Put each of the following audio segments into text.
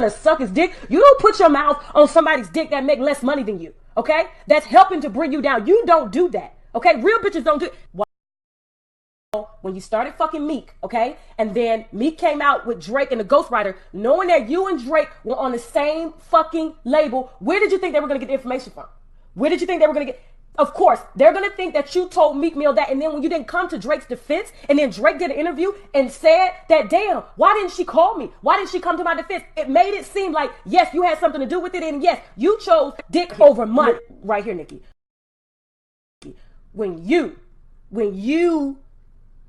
to suck his dick. You don't put your mouth on somebody's dick that make less money than you, okay? That's helping to bring you down. You don't do that, okay? Real bitches don't do it. When you started fucking Meek, okay? And then Meek came out with Drake and the Ghostwriter, knowing that you and Drake were on the same fucking label, where did you think they were going to get the information from? Where did you think they were going to get... Of course, they're going to think that you told Meek Mill that, and then when you didn't come to Drake's defense, and then Drake did an interview and said that, damn, why didn't she call me? Why didn't she come to my defense? It made it seem like, yes, you had something to do with it, and yes, you chose dick over money. Right here, Nicki. When you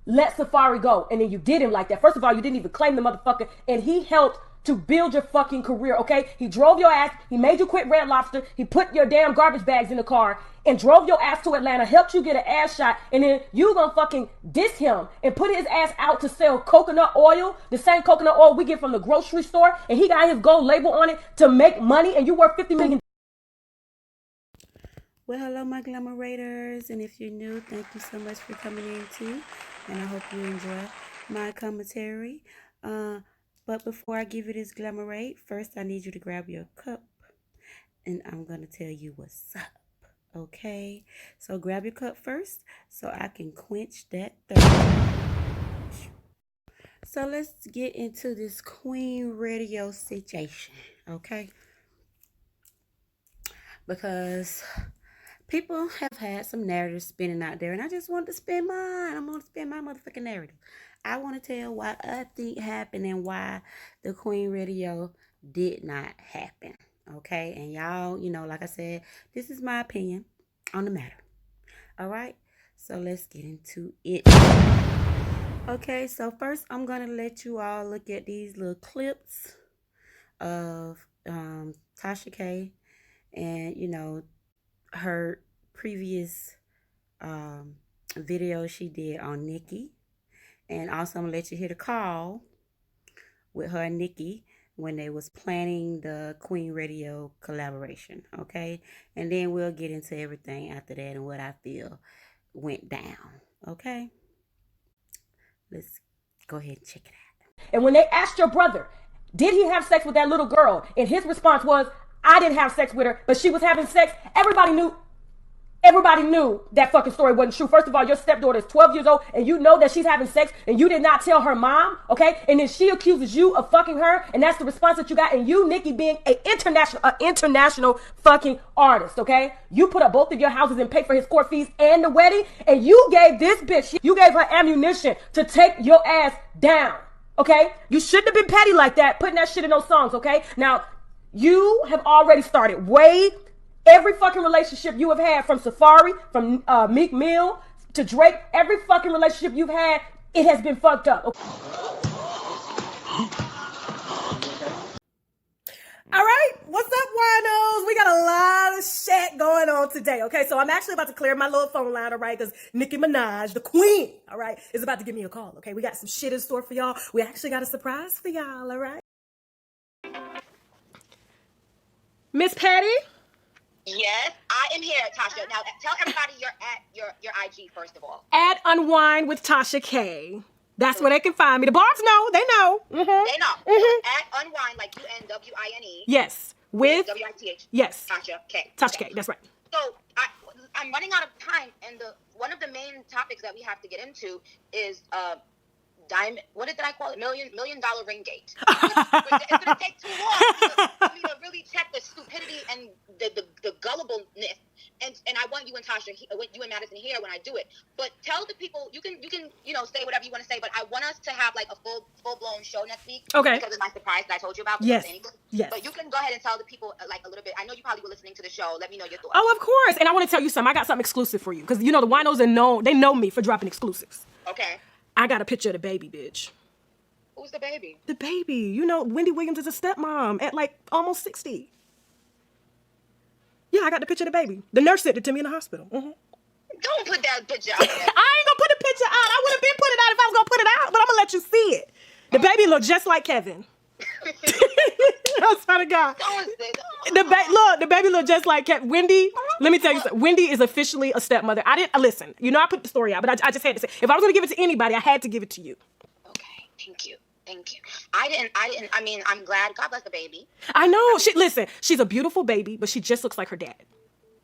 let Safari go, and then you did him like that. First of all, you didn't even claim the motherfucker, and he helped to build your fucking career, okay? He drove your ass, he made you quit Red Lobster, he put your damn garbage bags in the car, and drove your ass to Atlanta, helped you get an ass shot, and then you gonna fucking diss him and put his ass out to sell coconut oil, the same coconut oil we get from the grocery store, and he got his gold label on it to make money, and you worth $50 million. Well, hello, my glamorators, and if you're new, thank you so much for coming in too, and I hope you enjoy my commentary. But before I give you this glamourate, first I need you to grab your cup, and I'm gonna tell you what's up. Okay, so grab your cup first so I can quench that thirst. So let's get into this Queen Radio situation, okay? Because people have had some narratives spinning out there, and I just want to spin mine. I'm going to spin my motherfucking narrative. I want to tell what I think happened and why the Queen Radio did not happen, okay? And y'all, you know, like I said, this is my opinion on the matter, all right? So let's get into it. Okay, so first I'm going to let you all look at these little clips of Tasha K and, you know, her previous video she did on Nicki. And also I'm going to let you hear the call with her and Nicki when they was planning the Queen Radio collaboration, okay? And then we'll get into everything after that and what I feel went down, okay? Let's go ahead and check it out. And when they asked your brother, did he have sex with that little girl? And his response was, I didn't have sex with her, but she was having sex. Everybody knew that fucking story wasn't true. First of all, your stepdaughter is 12 years old, and you know that she's having sex, and you did not tell her mom, okay? And then she accuses you of fucking her, and that's the response that you got. And you, Nicki, being an international fucking artist, okay? You put up both of your houses and paid for his court fees and the wedding, and you gave this bitch, you gave her ammunition to take your ass down, okay? You shouldn't have been petty like that, putting that shit in those songs, okay? Now, you have already started every fucking relationship you have had, from Safari, from Meek Mill to Drake, every fucking relationship you've had, it has been fucked up. Okay. All right, what's up, winos? We got a lot of shit going on today, okay? So I'm actually about to clear my little phone line, all right? Because Nicki Minaj, the queen, all right, is about to give me a call, okay? We got some shit in store for y'all. We actually got a surprise for y'all, all right? Miss Patty? Yes, I am here, Tasha. Now, tell everybody you're at your IG, first of all. At Unwind with Tasha K. That's where they can find me. The Barbs know. They know. They know. At Unwind, like UNWINE. Yes. With WITH. Yes. Tasha K. Tasha K. That's right. So I'm running out of time, and one of the main topics that we have to get into is diamond. What did I call it? $1 million ring gate. It's gonna take too long for me to really check the stupidity and the gullibleness. And I want you and Tasha, you and Madison here when I do it. But tell the people, you can say whatever you want to say. But I want us to have like a full blown show next week. Okay. Because of my surprise that I told you about. Yes. Yes. But you can go ahead and tell the people like a little bit. I know you probably were listening to the show. Let me know your thoughts. Oh, of course. And I want to tell you something. I got something exclusive for you, because you know the winos they know me for dropping exclusives. Okay. I got a picture of the baby, bitch. Who's the baby? The baby. You know, Wendy Williams is a stepmom at like almost 60. Yeah, I got the picture of the baby. The nurse sent it to me in the hospital. Don't put that picture out there. I ain't gonna put the picture out. I would have been put it out if I was gonna put it out, but I'm gonna let you see it. The baby look just like Kevin. I swear to God. The baby look just like Kevin. Wendy, let me tell you something. Wendy is officially a stepmother. I didn't listen. You know, I put the story out, but I just had to say, if I was gonna give it to anybody, I had to give it to you. Okay, thank you. Thank you. I mean, I'm glad. God bless the baby. I know. Listen, she's a beautiful baby, but she just looks like her dad.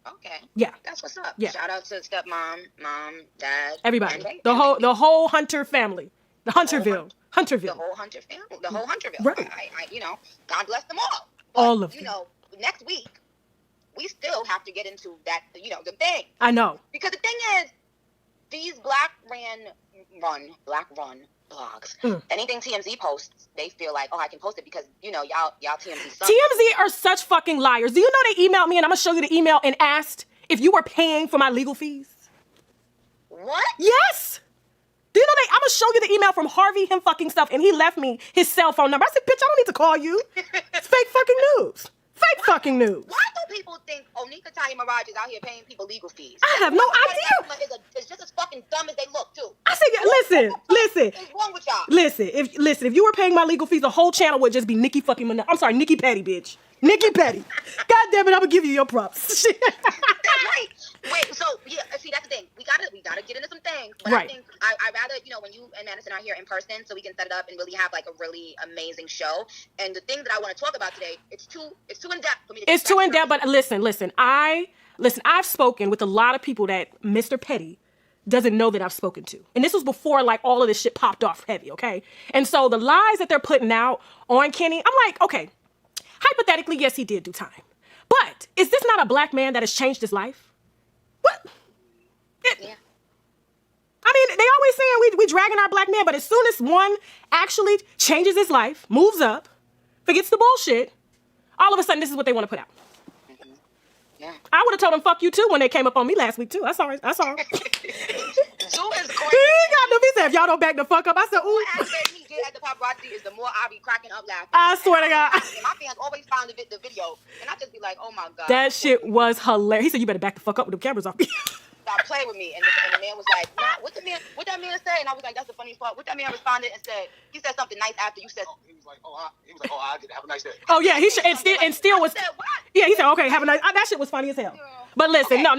Okay. Yeah. That's what's up. Yeah. Shout out to stepmom, mom, dad, Everybody. and baby. The whole Hunter family. The Hunterville. The whole Hunter family. The whole Hunterville. Right. God bless them all. But, all of them. Next week, we still have to get into that, the thing. I know. Because the thing is, these black run blogs, anything TMZ posts, they feel like, I can post it because, y'all TMZ suck. TMZ are such fucking liars. Do you know they emailed me, and I'm going to show you the email, and asked if you were paying for my legal fees? What? Yes. Do you know I'm going to show you the email from Harvey, him fucking stuff, and he left me his cell phone number. I said, bitch, I don't need to call you. It's fake fucking news. Fake fucking news. Why do people think Nicki Minaj is out here paying people legal fees? I have no idea. It's just as fucking dumb as they look, too. I said, listen. What's wrong with y'all? Listen, if you were paying my legal fees, the whole channel would just be Nicki fucking Minaj. I'm sorry, Nicki Petty, bitch. Nicki Petty. God damn it, I'm gonna give you your props. That's right. Wait, so yeah, see that's the thing. We gotta get into some things. But right. I think I rather, when you and Madison are here in person, so we can set it up and really have like a really amazing show. And the thing that I want to talk about today, it's too in depth for me to. It's too in depth, but listen. I've spoken with a lot of people that Mr. Petty doesn't know that I've spoken to. And this was before like all of this shit popped off heavy, okay? And so the lies that they're putting out on Kenny, I'm like, okay, hypothetically, yes, he did do time. But is this not a black man that has changed his life? What? Yeah. I mean, they always saying we dragging our black man, but as soon as one actually changes his life, moves up, forgets the bullshit, all of a sudden this is what they want to put out. Mm-hmm. Yeah. I would have told them fuck you too when they came up on me last week too. I saw it. Zoo is crazy. He said, if y'all don't back the fuck up, I said, ooh. The aspect he did at the paparazzi is the more I be cracking up laughing. I swear to God. And my fans always find the video, and I just be like, oh my God. That shit was hilarious. He said, you better back the fuck up with the cameras off. Stop playing with me. And the man was like, nah, what that man say? And I was like, that's the funniest part. What that man responded and said, he said something nice after you said. He was like, I did. Have a nice day. Oh yeah, he should. And still was. I said, what? Yeah, he said, okay, have a nice. That shit was funny as hell. But listen, no.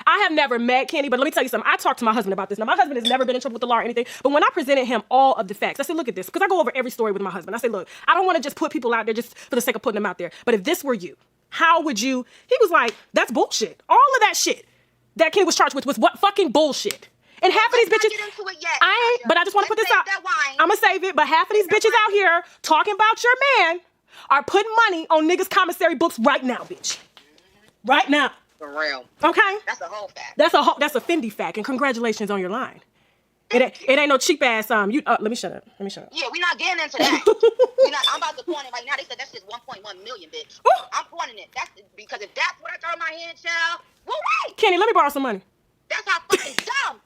I have never met Kenny, but let me tell you something. I talked to my husband about this. Now, my husband has never been in trouble with the law or anything, but when I presented him all of the facts, I said, look at this, because I go over every story with my husband. I say, look, I don't want to just put people out there just for the sake of putting them out there, but if this were you, how would you? He was like, that's bullshit. All of that shit that Kenny was charged with was what fucking bullshit. And half of these bitches, get into it yet, I ain't, but I just want to put this out. I'm going to save it, but half of these bitches out here talking about your man are putting money on niggas' commissary books right now, bitch. Right now. For real. Okay? That's a whole fact. That's a Fendi fact, and congratulations on your line. It ain't no cheap ass, let me shut up. Yeah, we not getting into that. I'm about to point it right now. They said that's just 1.1 million, bitch. Ooh. I'm pointing it. That's because if that's what I throw in my hand, child, well, wait. Kenny, let me borrow some money. That's how fucking dumb.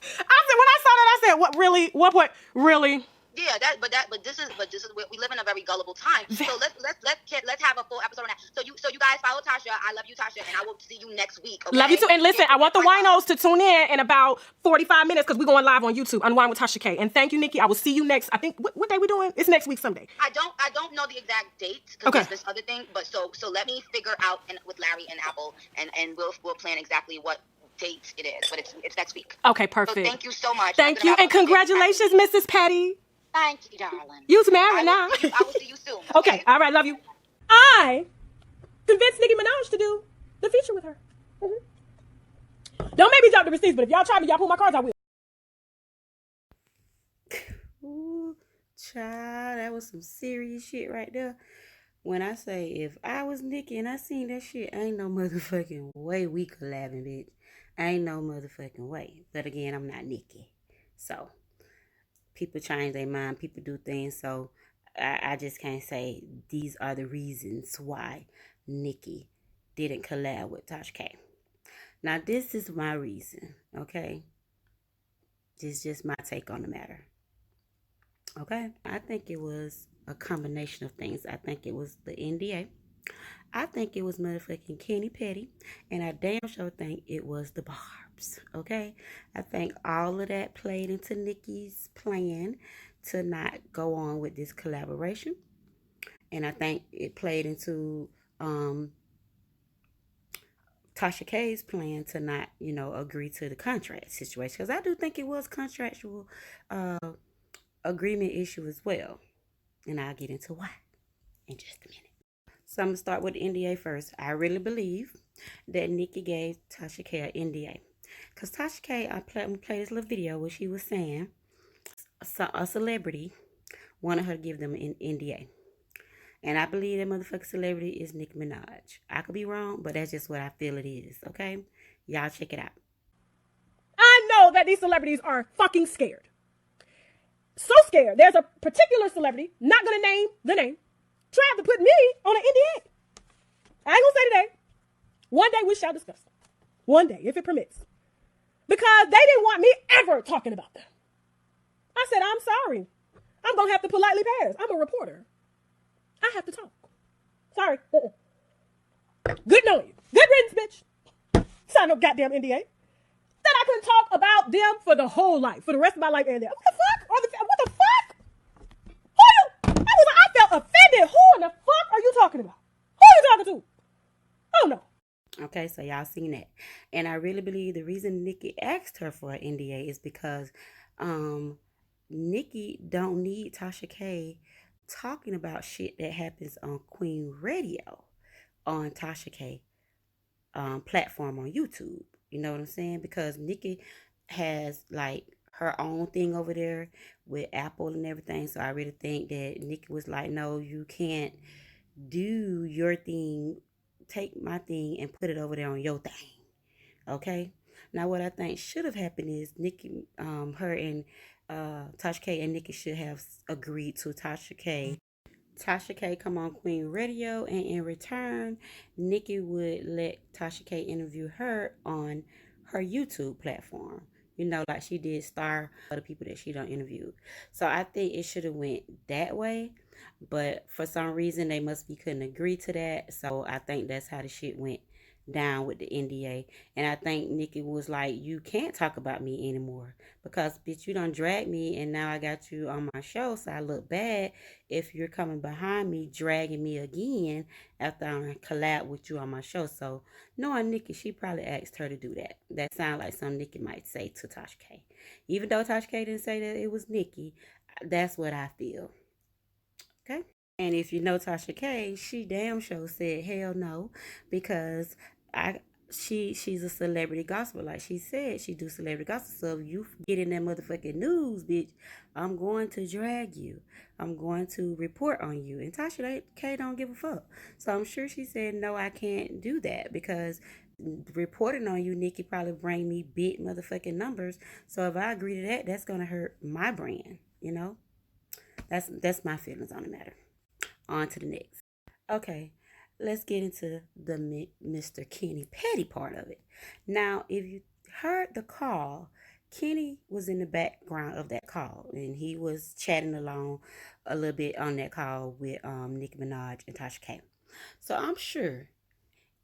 I said, when I saw that, I said, what, really? What point? Really? Yeah, but this is we live in a very gullible time. So let's have a full episode on that. So you guys follow Tasha. I love you, Tasha, and I will see you next week. Okay? Love you too. And listen, I want the winos to tune in about 45 minutes because we're going live on YouTube. Unwind with Tasha K. And thank you, Nikki. I will see you next. I think what day we doing? It's next week someday. I don't know the exact date because there's this other thing. But so let me figure out with Larry and Apple, and we'll plan exactly what date it is. But it's next week. Okay, perfect. So thank you so much. Thank you, and congratulations, Mrs. Petty. Thank you, darling. You's married now. I will see you soon. Okay, all right, love you. I convinced Nicki Minaj to do the feature with her. Mm-hmm. Don't make me drop the receipts, but if y'all try me, y'all pull my cards, I will. Ooh, child, that was some serious shit right there. When I say if I was Nicki and I seen that shit, ain't no motherfucking way we collabing, bitch. Ain't no motherfucking way. But again, I'm not Nicki. So people change their mind, people do things, so I just can't say these are the reasons why Nicki didn't collab with Tasha K. Now, this is my reason, okay? This is just my take on the matter, okay? I think it was a combination of things. I think it was the NDA. I think it was motherfucking Kenny Petty, and I damn sure think it was the Barbs, okay? I think all of that played into Nicki's plan to not go on with this collaboration, and I think it played into Tasha K's plan to not, agree to the contract situation, because I do think it was contractual agreement issue as well, And I'll get into why in just a minute. So I'm going to start with the NDA first. I really believe that Nicki gave Tasha K an NDA. Because Tasha K, I'm going to play this little video where she was saying a celebrity wanted her to give them an NDA. And I believe that motherfucking celebrity is Nicki Minaj. I could be wrong, but that's just what I feel it is, okay? Y'all check it out. I know that these celebrities are fucking scared. So scared. There's a particular celebrity, not gonna name the name, tried to put me on an NDA. I ain't gonna say today. One day we shall discuss. One day, if it permits. Because they didn't want me ever talking about them. I said, I'm sorry. I'm gonna have to politely pass. I'm a reporter. I have to talk. Sorry. Good knowing you. Good riddance, bitch. Sign no goddamn NDA. Said I couldn't talk about them for the whole life, for the rest of my life and there. What the fuck? What the fuck? I felt offended. Who in the fuck are you talking about? Who are you talking to? Oh no. Okay, so y'all seen that. And I really believe the reason Nicki asked her for an NDA is because Nicki don't need Tasha K talking about shit that happens on Queen Radio on Tasha K platform on YouTube. You know what I'm saying? Because Nicki has like her own thing over there with Apple and everything. So I really think that Nicki was like, no, you can't do your thing, take my thing and put it over there on your thing. Okay? Now what I think should have happened is Nicki, her and Tasha K and Nicki should have agreed to Tasha K come on Queen Radio, and in return, Nicki would let Tasha K interview her on her YouTube platform. You know, like she did Star, other people that she don't interview. So I think it should have went that way, but for some reason they must be couldn't agree to that. So I think that's how the shit went down with the NDA. And I think Nicki was like, you can't talk about me anymore because bitch, you done dragged me and now I got you on my show, so I look bad if you're coming behind me dragging me again after I collab with you on my show. So knowing Nicki, she probably asked her to do that. That sounds like something Nicki might say to Tasha K. Even though Tasha K didn't say that it was Nicki, that's what I feel. Okay? And if you know Tasha K, she damn sure said hell no, because she's a celebrity gospel. Like she said, she do celebrity gospel. So if you get in that motherfucking news, bitch, I'm going to drag you. I'm going to report on you. And Tasha K don't give a fuck. So I'm sure she said, no, I can't do that because reporting on you, Nicki, probably bring me big motherfucking numbers. So if I agree to that, that's going to hurt my brand, you know? That's my feelings on the matter. On to the next. Okay, let's get into the Mr. Kenny Petty part of it. Now, if you heard the call, Kenny was in the background of that call, and he was chatting along a little bit on that call with Nicki Minaj and Tasha K. So I'm sure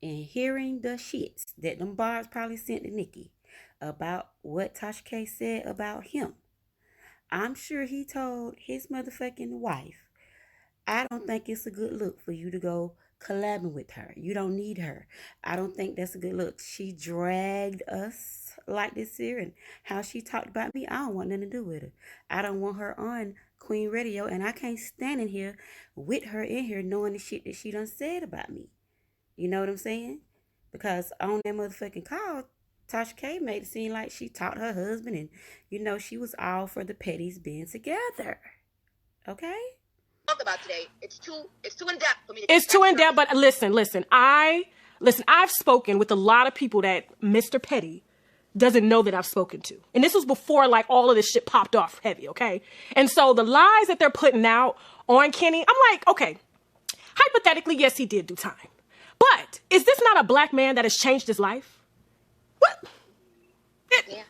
in hearing the shits that them Barbs probably sent to Nicki about what Tasha K said about him, I'm sure he told his motherfucking wife, I don't think it's a good look for you to go collabing with her. You don't need her. I don't think that's a good look. She dragged us like this here, and how she talked about me, I don't want nothing to do with her. I don't want her on Queen Radio, and I can't stand in here with her in here knowing the shit that she done said about me. You know what I'm saying? Because on that motherfucking call, Tasha K made it seem like she taught her husband, and you know she was all for the Pettys being together. Okay? Talk about today. It's too in depth for me to. It's too in depth, but listen. I've spoken with a lot of people that Mr. Petty doesn't know that I've spoken to, and this was before like all of this shit popped off heavy. Okay, and so the lies that they're putting out on Kenny, I'm like, okay, hypothetically, yes, he did do time, but is this not a black man that has changed his life? What? Yeah.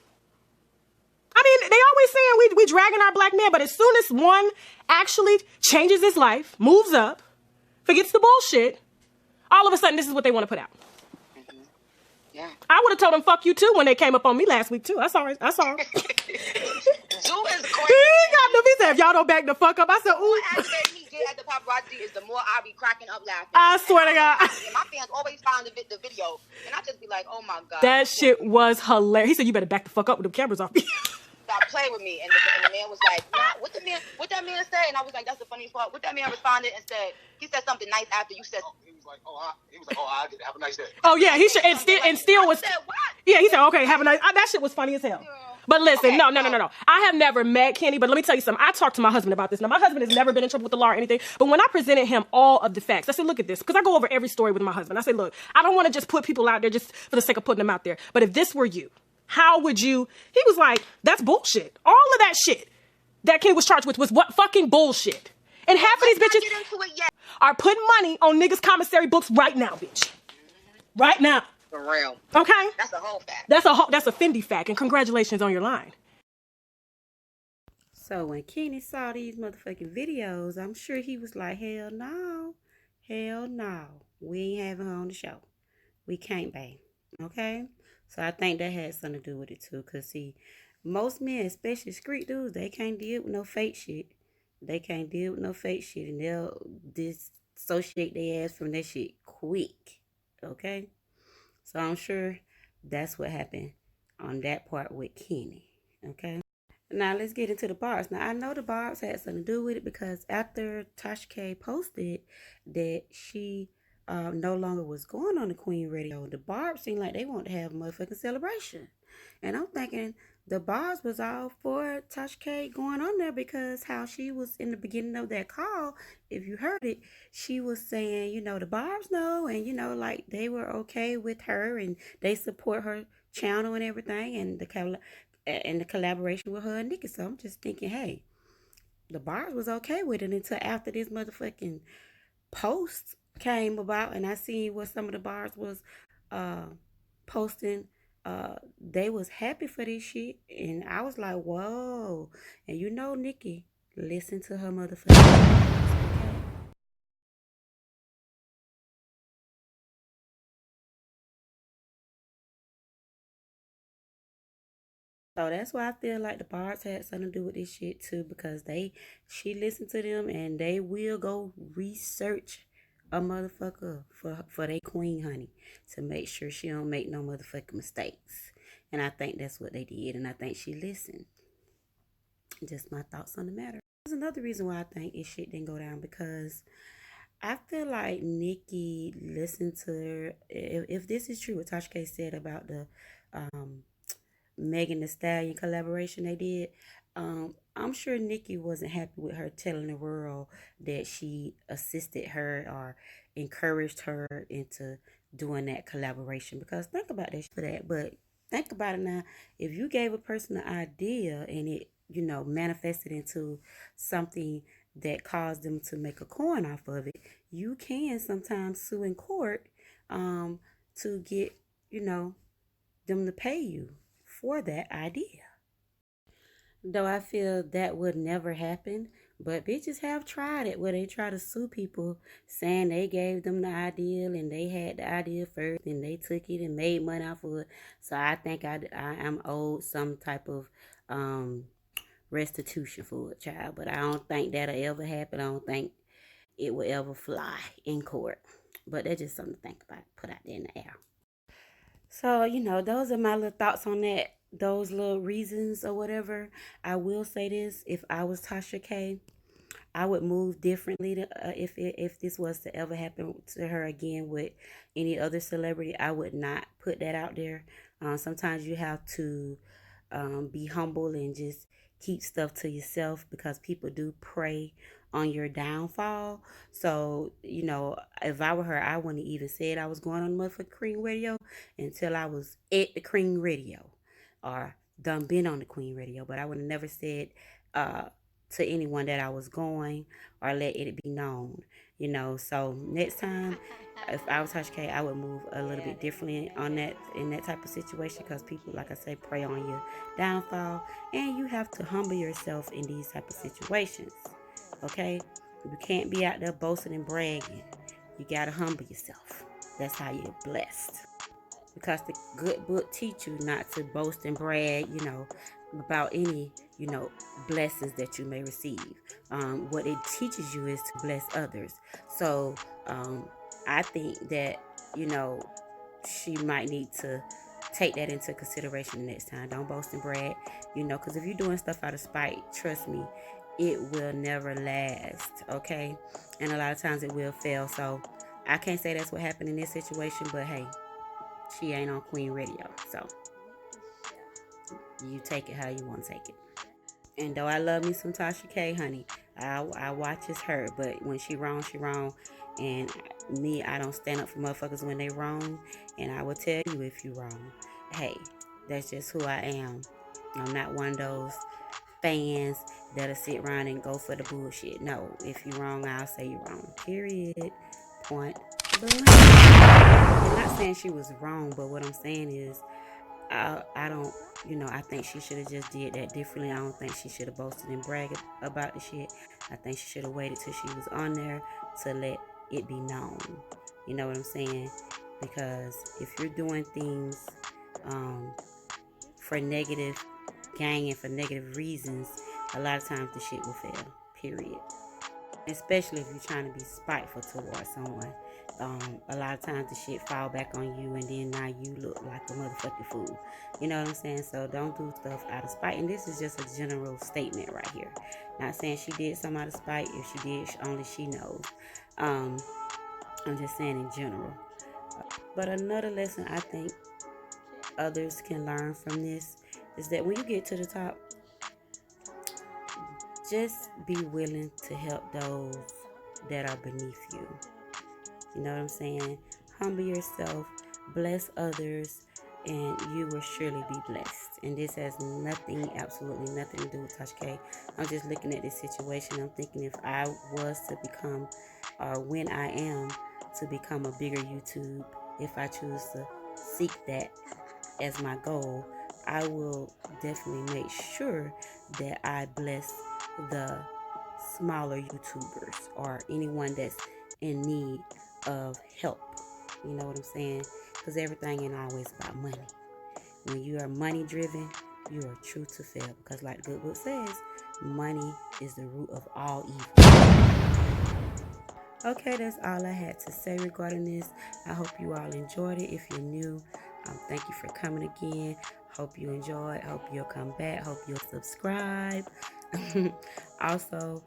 I mean, they always saying we dragging our black men, but as soon as one actually changes his life, moves up, forgets the bullshit, all of a sudden this is what they want to put out. Mm-hmm. Yeah. I would have told them fuck you too when they came up on me last week too. I saw her. Zoo is crazy. He got them. He said, if y'all don't back the fuck up, I said, ooh. The more aggravated he get at the paparazzi is the more I'll be cracking up laughing. I swear to God. And my fans always find the video, and I just be like, oh my God. That shit was hilarious. He said, you better back the fuck up with the cameras off me. stop playing with me. And the man was like, nah, what that man say? And I was like, that's the funniest part. What that man responded and said, he said something nice after you said. He was like, I did. Have a nice day. Oh yeah, he should. And still was. I said, what? Yeah, he said, okay, have a nice. That shit was funny as hell. But listen, Okay, no. I have never met Kenny, but let me tell you something. I talked to my husband about this. Now, my husband has never been in trouble with the law or anything, but when I presented him all of the facts, I said, look at this, because I go over every story with my husband. I say, look, I don't want to just put people out there just for the sake of putting them out there, but if this were you, how would you? He was like, that's bullshit. All of that shit that Kenny was charged with was what fucking bullshit. And half of these bitches are putting money on niggas' commissary books right now, bitch. Right now. For real. Okay? That's a whole fact. That's a Fendi fact, and congratulations on your line. So when Kenny saw these motherfucking videos, I'm sure he was like, hell no. We ain't having her on the show. We can't, babe. Okay? So I think that had something to do with it too. Because see, most men, especially street dudes, they can't deal with no fake shit. And they'll dissociate their ass from that shit quick. Okay? So I'm sure that's what happened on that part with Kenny. Okay? Now let's get into the Barbs. Now I know the Barbs had something to do with it because after Tasha K posted that she no longer was going on the Queen radio, the Barbs seemed like they wanted to have a motherfucking celebration. And I'm thinking the Barbs was all for Tasha K going on there because how she was in the beginning of that call, if you heard it, she was saying, you know, the Barbs know, and you know, like they were okay with her and they support her channel and everything, and the collaboration with her and Nicki. So I'm just thinking, hey, the Barbs was okay with it until after this motherfucking post came about, and I seen what some of the Barbs was posting. They was happy for this shit, and I was like, whoa. And you know, Nicki, listen to her motherfucking. So that's why I feel like the Barbs had something to do with this shit too, because she listened to them and they will go research a motherfucker for their queen, honey, to make sure she don't make no motherfucking mistakes. And I think that's what they did, and I think she listened. Just my thoughts on the matter. There's another reason why I think this shit didn't go down, because I feel like Nicki listened to her. If this is true, what Tasha K said about the Megan Thee Stallion collaboration they did, I'm sure Nicki wasn't happy with her telling the world that she assisted her or encouraged her into doing that collaboration. Because think about that for that. But think about it now. If you gave a person an idea and it, you know, manifested into something that caused them to make a coin off of it, you can sometimes sue in court to get, you know, them to pay you for that idea. Though I feel that would never happen, but bitches have tried it where they try to sue people saying they gave them the idea and they had the idea first and they took it and made money off of it. So I think I am owed some type of restitution for it, child. But I don't think that'll ever happen. I don't think it will ever fly in court. But that's just something to think about, put out there in the air. So, you know, those are my little thoughts on that, those little reasons or whatever. I will say this, if I was Tasha K, I would move differently if this was to ever happen to her again with any other celebrity. I would not put that out there. Sometimes you have to be humble and just keep stuff to yourself, because people do prey on your downfall. So, you know, if I were her, I wouldn't even said I was going on motherfucking Queen Radio until I was at the Queen Radio or done been on the Queen Radio. But I would have never said to anyone that I was going or let it be known, you know. So next time, if I was Tasha K, I would move a little bit differently on that, in that type of situation, because people, like I say, prey on your downfall, and you have to humble yourself in these type of situations. Okay, you can't be out there boasting and bragging. You gotta humble yourself. That's how you're blessed. Because the good book teach you not to boast and brag, you know, about any, you know, blessings that you may receive. What it teaches you is to bless others. So I think that, you know, she might need to take that into consideration the next time. Don't boast and brag, because if you're doing stuff out of spite, trust me, it will never last, okay? And a lot of times it will fail. So I can't say that's what happened in this situation, but hey, she ain't on Queen Radio, so you take it how you want to take it. And though I love me some Tasha K, honey, I watch as her, but when she wrong, she wrong. And me, I don't stand up for motherfuckers when they wrong, and I will tell you if you wrong. Hey, that's just who I am. I'm not one of those fans that'll sit around and go for the bullshit. No, if you wrong, I'll say you wrong. Period. Point blank. I'm not saying she was wrong, but what I'm saying is I don't, I think she should have just did that differently. I don't think she should have boasted and bragged about the shit. I think she should have waited till she was on there to let it be known. You know what I'm saying? Because if you're doing things for negative gain and for negative reasons, a lot of times the shit will fail. Period. Especially if you're trying to be spiteful towards someone. A lot of times the shit fall back on you, and then now you look like a motherfucking fool. You know what I'm saying? So don't do stuff out of spite. And this is just a general statement right here. Not saying she did something out of spite. If she did, only she knows. I'm just saying in general. But another lesson I think others can learn from this is that when you get to the top, just be willing to help those that are beneath you. You know what I'm saying? Humble yourself, bless others, and you will surely be blessed. And this has absolutely nothing to do with Tasha K. I'm just looking at this situation. I'm thinking if I was to become, or when I am to become a bigger YouTube, if I choose to seek that as my goal, I will definitely make sure that I bless the smaller YouTubers or anyone that's in need of help. You know what I'm saying? Because everything ain't always about money. When you are money driven, you are true to fail. Because like the good book says, money is the root of all evil. Okay, that's all I had to say regarding this. I hope you all enjoyed it. If you're new, thank you for coming again. Hope you enjoyed. Hope you'll come back. Hope you'll subscribe. Also,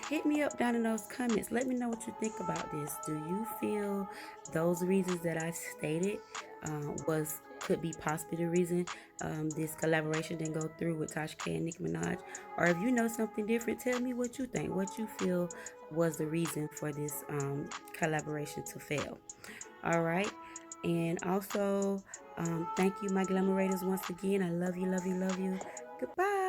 hit me up down in those comments. Let me know what you think about this. Do you feel those reasons that I stated could be possibly the reason this collaboration didn't go through with Tasha K and Nicki Minaj? Or if you know something different, tell me what you think. What you feel was the reason for this collaboration to fail. All right. And also, thank you, my glamorators, once again. I love you, love you, love you. Goodbye.